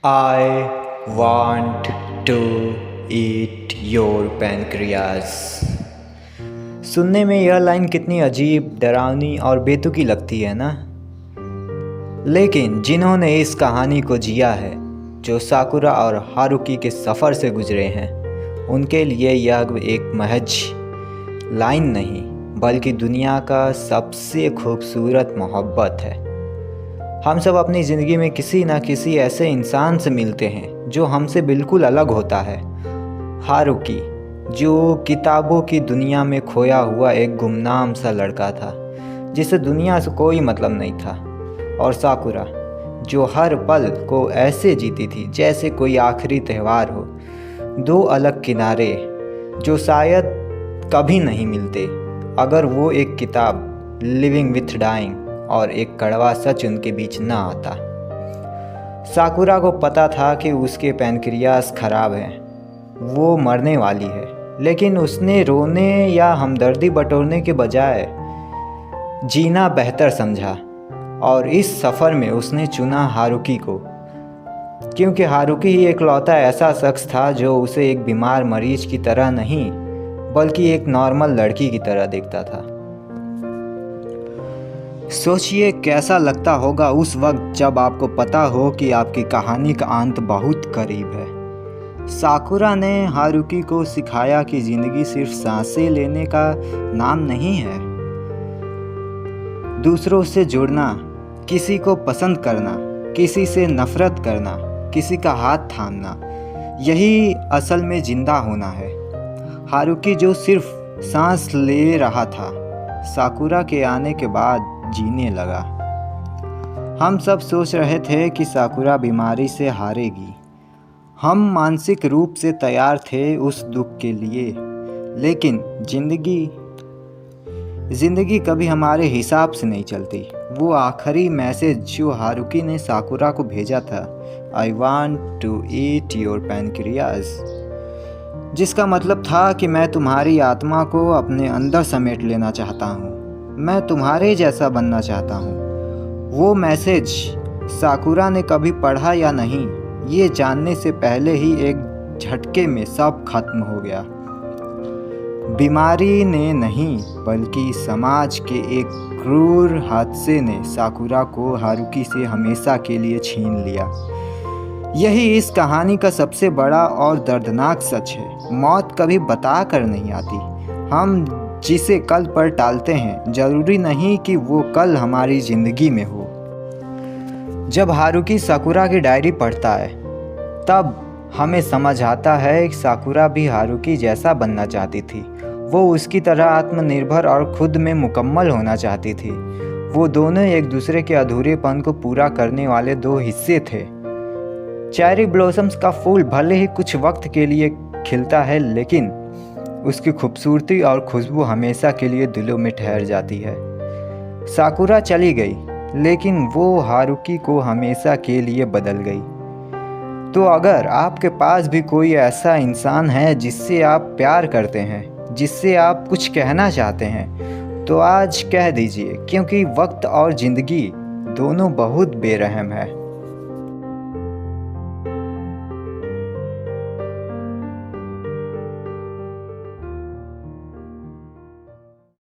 I want to eat your pancreas। सुनने में यह लाइन कितनी अजीब, डरावनी और बेतुकी लगती है ना। लेकिन जिन्होंने इस कहानी को जिया है, जो साकुरा और हारुकी के सफ़र से गुजरे हैं, उनके लिए यह एक महज लाइन नहीं बल्कि दुनिया का सबसे खूबसूरत मोहब्बत है। हम सब अपनी ज़िंदगी में किसी न किसी ऐसे इंसान से मिलते हैं जो हमसे बिल्कुल अलग होता है। हारुकी, जो किताबों की दुनिया में खोया हुआ एक गुमनाम सा लड़का था जिसे दुनिया से कोई मतलब नहीं था, और साकुरा, जो हर पल को ऐसे जीती थी जैसे कोई आखिरी त्यौहार हो। दो अलग किनारे जो शायद कभी नहीं मिलते अगर वो एक किताब लिविंग विथ डाइंग और एक कड़वा सच उनके बीच न आता। साकुरा को पता था कि उसके पैनक्रियास खराब हैं, वो मरने वाली है, लेकिन उसने रोने या हमदर्दी बटोरने के बजाय जीना बेहतर समझा। और इस सफ़र में उसने चुना हारुकी को, क्योंकि हारुकी ही एकलौता ऐसा शख्स था जो उसे एक बीमार मरीज की तरह नहीं बल्कि एक नॉर्मल लड़की की तरह देखता था। सोचिए कैसा लगता होगा उस वक्त जब आपको पता हो कि आपकी कहानी का अंत बहुत करीब है। साकुरा ने हारुकी को सिखाया कि ज़िंदगी सिर्फ सांसें लेने का नाम नहीं है। दूसरों से जुड़ना, किसी को पसंद करना, किसी से नफ़रत करना, किसी का हाथ थामना, यही असल में ज़िंदा होना है। हारुकी जो सिर्फ सांस ले रहा था, साकुरा के आने के बाद जीने लगा। हम सब सोच रहे थे कि साकुरा बीमारी से हारेगी। हम मानसिक रूप से तैयार थे उस दुख के लिए, लेकिन जिंदगी कभी हमारे हिसाब से नहीं चलती। वो आखिरी मैसेज जो हारुकी ने साकुरा को भेजा था, I want to eat your pancreas, जिसका मतलब था कि मैं तुम्हारी आत्मा को अपने अंदर समेट लेना चाहता हूँ, मैं तुम्हारे जैसा बनना चाहता हूँ। वो मैसेज साकुरा ने कभी पढ़ा या नहीं, ये जानने से पहले ही एक झटके में सब खत्म हो गया। बीमारी ने नहीं बल्कि समाज के एक क्रूर हादसे ने साकुरा को हारुकी से हमेशा के लिए छीन लिया। यही इस कहानी का सबसे बड़ा और दर्दनाक सच है। मौत कभी बता कर नहीं आती। हम जिसे कल पर टालते हैं, जरूरी नहीं कि वो कल हमारी ज़िंदगी में हो। जब हारुकी साकुरा की डायरी पढ़ता है, तब हमें समझ आता है कि साकुरा भी हारुकी जैसा बनना चाहती थी। वो उसकी तरह आत्मनिर्भर और खुद में मुकम्मल होना चाहती थी। वो दोनों एक दूसरे के अधूरेपन को पूरा करने वाले दो हिस्से थे। चेरी ब्लॉसम्स का फूल भले ही कुछ वक्त के लिए खिलता है, लेकिन उसकी खूबसूरती और खुशबू हमेशा के लिए दिलों में ठहर जाती है। साकुरा चली गई, लेकिन वो हारुकी को हमेशा के लिए बदल गई। तो अगर आपके पास भी कोई ऐसा इंसान है जिससे आप प्यार करते हैं, जिससे आप कुछ कहना चाहते हैं, तो आज कह दीजिए, क्योंकि वक्त और ज़िंदगी दोनों बहुत बेरहम है।